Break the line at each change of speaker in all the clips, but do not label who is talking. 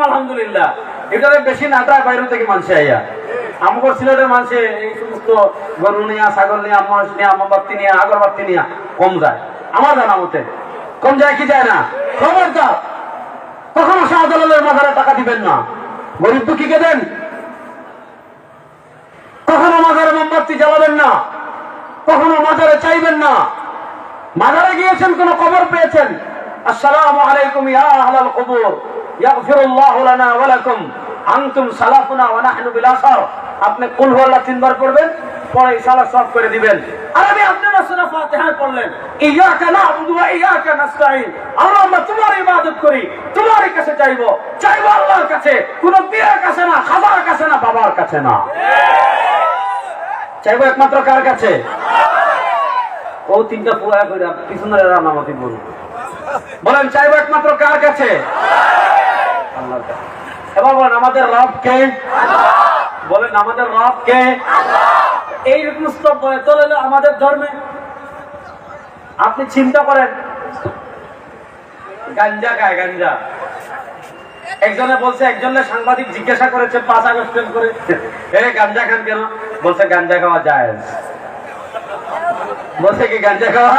আলহামদুলিল্লাহ। এটারে বেশি নাটায় বাইরে থেকে মানুষ আইয়া আমাদের সিলেটের মানুষে এই সমস্ত গরু নিয়া, ছাগল নিয়া, মহিষ নিয়া, মোমবাতি নিয়া, আগরবাতি নিয়া কম যায়। আমার জানা মতে কম যায় কি যায় না? খবরদার কখনো শাহজালালের মাজারে টাকা দিবেন না, গরিব দুঃখীকে দেন। কখনো মাজারে মোমবাতি জ্বালাবেন না, কখনো মাজারে চাইবেন না। মাজারে গিয়েছেন, কোন কবর পেয়েছেন, আসসালামু আলাইকুম ইয়া আহলাল কুবুর ইয়াগফিরুল্লাহু লানা ওয়া লাকুম আনতুম সালাফুনা ওয়া নাহনু বিল আসার। আপনি কুল হুয়াল্লাহ 3 বার পড়বেন, পরে ইনশাআল্লাহ সব করে দিবেন। আর আমি আপনারা সূরা ফাতিহা পড়লেন, ইয়াকা না'বুদু ওয়া ইয়াকা নাস্তাঈন। আমরা তোমার ইবাদত করি, তোমার কাছে চাইবো আল্লাহর কাছে, কোন পীরের কাছে না, খাজার কাছে না, বাবার কাছে না। চাইবো একমাত্র কার কাছে? ও তিনটা পুরা করে পিছনের রান্নামাতি বলেন, চাইবো একমাত্র কার কাছে? আল্লাহর কাছে। এবার বলেন, আমাদের রব কে? বলেন, আমাদের রব কে? এই সমস্ত চলে আমাদের ধর্মে। আপনি চিন্তা করেন, গাঞ্জা খায়, গাঞ্জা। একজনে বলছে, একজনে সাংবাদিক জিজ্ঞাসা করেছে 5 আগস্ট করে, গাঞ্জা খান কেন? বলছে গাঞ্জা খাওয়া জায়েজ। বলছে কি গাঞ্জা খাওয়া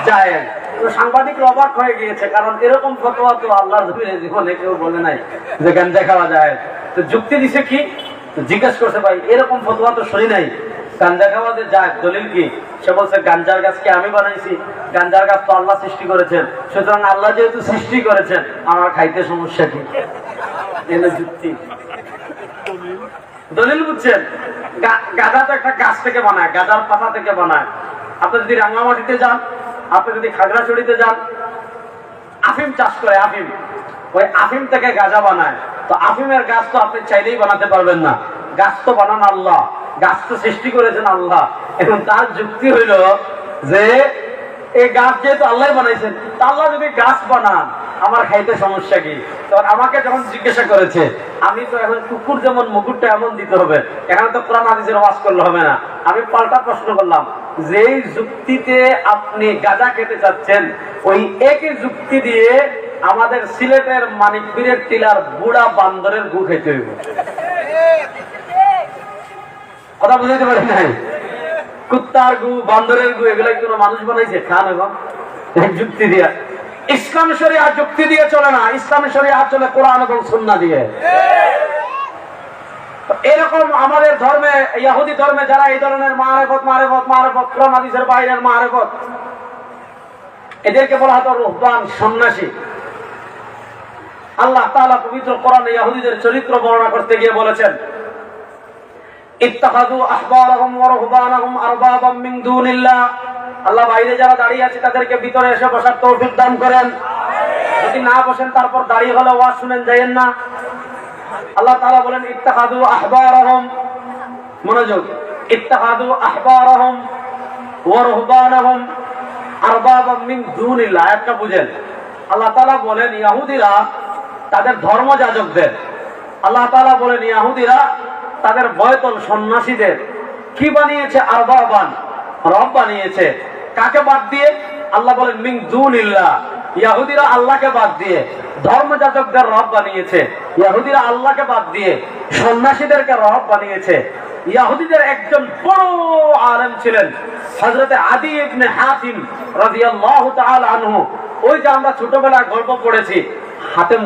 জায়েজ? তো সাংবাদিক অবাক হয়ে গিয়েছে, কারণ এরকম ফতোয়া তো আল্লাহর জীবনে কেউ বলে নাই যে গাঞ্জা খাওয়া জায়েজ। তো যুক্তি দিছে কি? জিজ্ঞেস করছে, ভাই এরকম ফতোয়া তো শুনি নাই, গাঞ্জা খাওয়া যে জায়েজ, দলিল কি? সে বলছে, গাঞ্জার গাছকে আমি বানাইছি, গাঞ্জার গাছ তো আল্লাহ সৃষ্টি করেছেন, সুতরাং আল্লাহ যেহেতু সৃষ্টি করেছেন, আমার খাইতে সমস্যা কি? এনে যুক্তি, দলিল বুঝছেন? গাঁজা তো একটা গাছ থেকে বানায়, গাঁজার পাতা থেকে বানায়। আপনি যদি রাঙ্গামাটিতে যান, আপনি যদি খাগড়াছড়িতে যান, আফিম চাষ করে, আফিম, ওই আফিম থেকে গাঁজা বানায়। তো আফিমের গাছ তো আপনি চাইলেই বানাতে পারবেন না, গাছ তো বানান আল্লাহ, গাছ তো সৃষ্টি করেছেন আল্লাহ। এখন তার যুক্তি হইল যে এই গাছ যেহেতু আল্লাহ বানাইছেন, তা আল্লাহ যদি গাছ বানান, আমার খাইতে সমস্যা কি? তখন আমাকে যখন জিজ্ঞাসা করেছে, আমি তো এখন কুকুর যেমন মুকুরটা এমন দিতে হবে, এখানে তো কোরআন হাদিসের ওয়াজ করলে হবে না। আমি পাল্টা প্রশ্ন করলাম, যেই যুক্তিতে আপনি গাঁজা খেতে চাচ্ছেন, ওই একই যুক্তি দিয়ে আমাদের সিলেটের মানিকপীরের টিলার বুড়া বান্দরের গু খেতে হইব। কথা বুঝাইতে পারি নাই? কুত্তার গু, বান্দরের গু, এগুলো কোন মানুষ বানাইছে? খান এবং যুক্তি দিয়া। ইসলাম শরিয়াত যুক্তি দিয়ে চলে না, ইসলাম শরিয়াত চলে কোরআন এবং সুন্নাহ দিয়ে। এরকম আমাদের ধর্মে, ইহুদি ধর্মে যারা এই ধরনের মারেফত কোরআন হাদিসের বাইরের মারেফত, এদেরকে বলা হতো রুহবান, সন্ন্যাসী। আল্লাহ তাআলা পবিত্র কোরআনে ইহুদিদের চরিত্র বর্ণনা করতে গিয়ে বলেছেন, ইত্তাখাযু আহবারহুম ওয়া রুহবানাহুম আরবাবাম মিন দুনিল্লাহ। আল্লাহ বাইরে যারা দাঁড়িয়ে আছে তাদেরকে ভিতরে এসে বসার তৌফিক দান করেন। যদি না বসেন, তারপর দাঁড়িয়ে হলে ওয়াজ শুনেন, যায়েন না। আল্লাহ তাআলা বলেন, ইত্তাখাযু আহবারহুম, মনোযোগ, ইত্তাখাযু আহবারহুম ওয়া রুহবানাহুম আরবাবাম মিন দুনিল্লাহ। আয়াতটা বুঝেন। আল্লাহ তাআলা বলেন, ইহুদিরা তাদের ধর্মযাজকদের, আল্লাহ তাআলা বলেন ইহুদিরা তাদের বয়তল সন্ন্যাসীদের কি বানিয়েছে? আরবাবান, রব বানিয়েছে। কাকে বাদ দিয়ে? আল্লাহ বলেন মিন দুনিল্লাহ। ইহুদিরা আল্লাহকে বাদ দিয়ে ধর্মযাজকদের রব বানিয়েছে। ইহুদিরা আল্লাহকে বাদ দিয়ে সন্ন্যাসীদেরকে রব বানিয়েছে। ইহুদিদের একজন বড় আলেম ছিলেন হযরত আদি ইবনে হাতিম রাদিয়াল্লাহু তাআলা আনহু। ওই যে আমরা ছোটবেলায় গল্প পড়েছি, হাতেম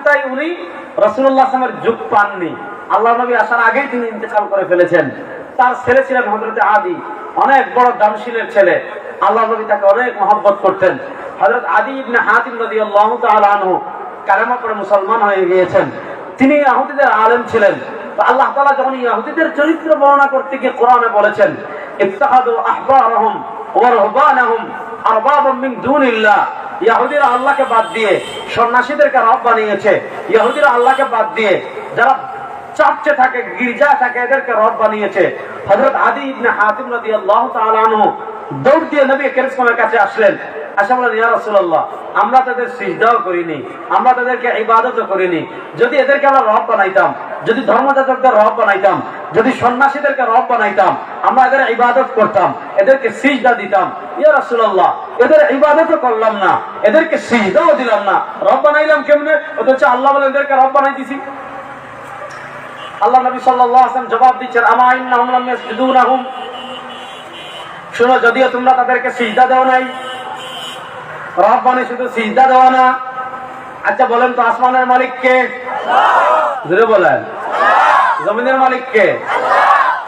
তাই, উনি রাসূলুল্লাহ সাল্লাল্লাহু আলাইহি ওয়াসাল্লামের যুগ পাননি, আল্লাহ নবী আসার আগেই তিনি ইন্তেকাল করে ফেলেছেন। তার ছেলে ছিলেন হযরত আদি, অনেক বড় দানশীলের ছেলে। আল্লাহ নবী তাকে অনেক মহব্বত করতেন। হযরত আদি ইবনে হাতিম রাদিয়াল্লাহু তাআলা আনহু কালেমা পড়ে মুসলমান হয়ে গিয়েছেন। তিনি ইহুদিদের আলেম ছিলেন। তো আল্লাহ তাআলা যখন ইহুদিদের চরিত্র বর্ণনা করতে গিয়ে কোরআনে বলেছেন, ইত্তাখাযু আহবারহুম ওয়া রুহবানাহুম আরবাবাম মিন দুনিল্লাহ। ইহুদিরা আল্লাহকে বাদ দিয়ে সন্ন্যাসীদেরকে রব বানিয়েছে। ইহুদিরা আল্লাহকে বাদ দিয়ে যারা চার্চে থাকে, গির্জায় থাকে, এদেরকে রব বানিয়েছে। হযরত আদি ইবনে হাতিম রাদিয়াল্লাহু তাআলা আনহু দৌড় দিয়ে নবী কারীমের কাছে আসলেন। আসা বলেন, ইয়া রাসূলুল্লাহ, আমরা তাদের সিজদাও করিনি, আমরা তাদেরকে ইবাদতও করিনি। যদি এদেরকে আমরা রব বানাইতাম, যদি ধর্মযাজকদের রব বানাইতাম, যদি সন্ন্যাসীদেরকে রব বানাইতাম, আমরা এদের ইবাদত করতাম। এদেরকে সিজদা দিতাম। ইয়া রাসূলুল্লাহ, এদের ইবাদত করলাম না, এদেরকে সিজদাও দিলাম না, রব বানাইলাম কেমনে? অথচ আল্লাহ বলে এদেরকে রব বানাই দিছি। আল্লাহ নবী সাল্লাল্লাহু আলাইহি ওয়াসাল্লাম জবাব দিচ্ছেন, আমা ইন্নাহুম লাম ইয়াসজুদুনাহুম, শুনো, যদিও তোমরা তাদেরকে সিজদা দাও নাই, রব মানে শুধু সিজদা দেওয়া না। আচ্ছা বলেন তো, আসমানের মালিক কে? জোরে বলেন। জমিনের মালিক কে?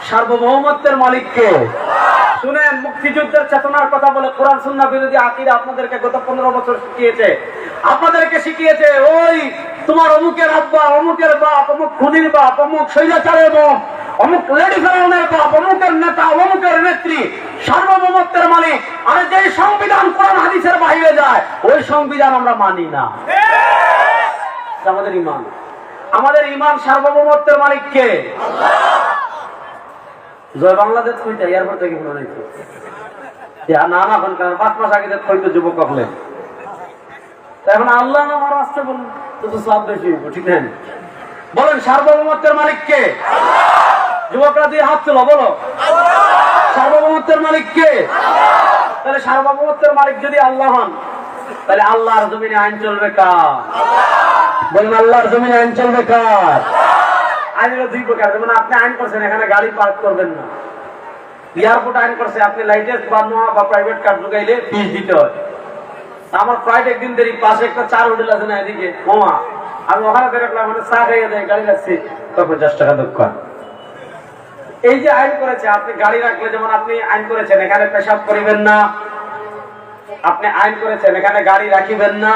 সার্বভৌমত্বের মালিক কে? শুনেন, মুক্তিযুদ্ধের চেতনার কথা বলে কোরআন সুন্নাহ বিরোধী আকীদা আপনাদেরকে গত 15 বছর শিখিয়েছে। আপনাদেরকে শিখিয়েছে ওই তোমার অমুকের আব্বা, অমুকের বাপ, অমুক খুনির বাপ, অমুক স্বৈরাচারের বাপ, অমুক লেডি ফেরাউনের বাপ, অমুকের নেতা, অমুকের নেত্রী সার্বভৌমত্বের মালিক। আর যে সংবিধান কোরআন হাদিসের বাইরে যায় ওই সংবিধান আমরা মানি না। আমাদের ঈমান, আমাদের ঈমান সার্বভৌমত্বের মালিক কে? আল্লাহ। জয় বাংলাদেশ কইতে এয়ারপোর্ট থেকে মনে হইতো না না, 5 মাস আগে হয়তো যুবক হলে এখন আল্লাহ নাম আরো আসতে বলুন তো সব বেশি হইব, ঠিক না? বলেন সার্বভৌমত্বের মালিক কে? যুবকরা দিয়ে হাত তোলো, বলো সার্বভৌমত্বের মালিক কে? তাহলে সার্বভৌমত্বের মালিক যদি আল্লাহ হন, তাহলে আল্লাহর জমিনে আইন চলবে কার? বলেন আল্লাহর জমিনে আইন চলবে কার? আইন হলো 2 প্রকার। যেমন আপনি আইন করছেন এখানে গাড়ি পার্ক করবেন না, এয়ারপোর্ট আইন করছে আপনি লাইটের বা প্রাইভেট কার ঢুকাইলে ফিস দিতে হয়। আমার ফ্লাইট একদিন দেরি, পাশে একটা 4 হোটেল আছে না এদিকে মামা, আমি ওখানে দেখলাম মানে চা খাইয়ে দেয়, গাড়ি রাখছি 50 টাকা দোকান। এই যে আইন করেছে, আপনি গাড়ি রাখলে, যেমন আপনি আইন করেছেন এখানে পেশাব করিবেন না, আপনি আইন করেছেন এখানে গাড়ি রাখিবেন না,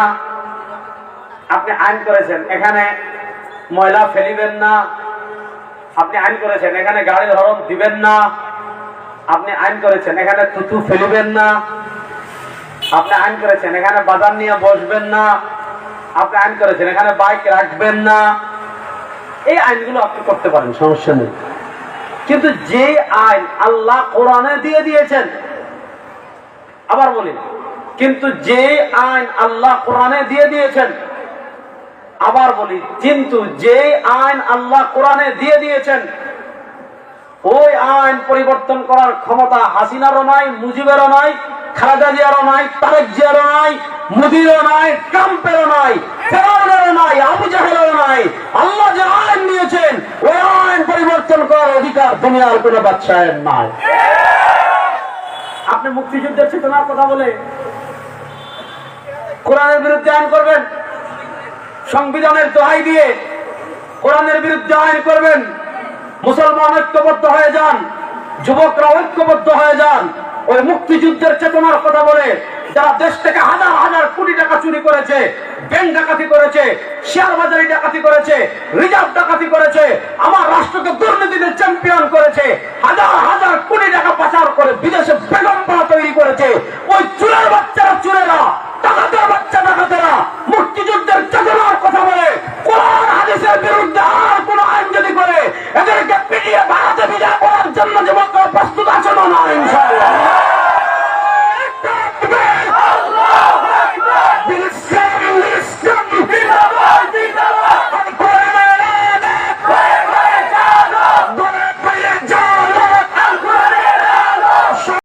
আপনি আইন করেছেন এখানে ময়লা ফেলিবেন না, আপনি আইন করেছেন এখানে গাড়ির হরন দিবেন না, আপনি আইন করেছেন এখানে থুতু ফেলিবেন না, আপনি আইন করেছেন এখানে বাজার নিয়ে বসবেন না, আপনি আইন করেছেন এখানে বাইক রাখবেন না। এই আইনগুলো আপনি করতে পারেন, সমস্যা নেই। কিন্তু যে আইন আল্লাহ কোরআনে দিয়ে দিয়েছেন, আবার বলি, কিন্তু যে আইন আল্লাহ কোরআনে দিয়ে দিয়েছেন, আবার বলি, কিন্তু যে আইন আল্লাহ কোরআনে দিয়ে দিয়েছেন ওই আইন পরিবর্তন করার ক্ষমতা হাসিনারও নাই, মুজিবেরও নাই, খালেদা জিয়ারও নাই, তারেক জিয়ারও নাই, মোদিরও নাই, ট্রাম্পেরও নাই, ফেরাউনেরও নাই, আবু জাহেলেরও নাই। আল্লাহ যে আইন নিয়েছেন ওই আইন পরিবর্তন করার অধিকার দুনিয়ার কোনো বাদশাহের নাই। আপনি মুক্তিযুদ্ধের চেতনার কথা বলে কোরআনের বিরুদ্ধে আইন করবেন, সংবিধানের দোহাই দিয়ে কোরআনের বিরুদ্ধে আইন করবেন। মুসলমান ঐক্যবদ্ধ হয়ে যান, যুবকরা ঐক্যবদ্ধ হয়ে যান। ওই মুক্তিযুদ্ধের চেতনার কথা বলে যারা দেশ থেকে হাজার হাজার কোটি টাকা চুরি করেছে, ব্যাংক ডাকাতি করেছে, শেয়ার বাজারে ডাকাতি করেছে, রিজার্ভ ডাকাতি করেছে, আমার রাষ্ট্রকে দুর্নীতিতে চ্যাম্পিয়ন করেছে, হাজার হাজার কোটি টাকা পাচার করে বিদেশে বেগম পাড়া তৈরি করেছে,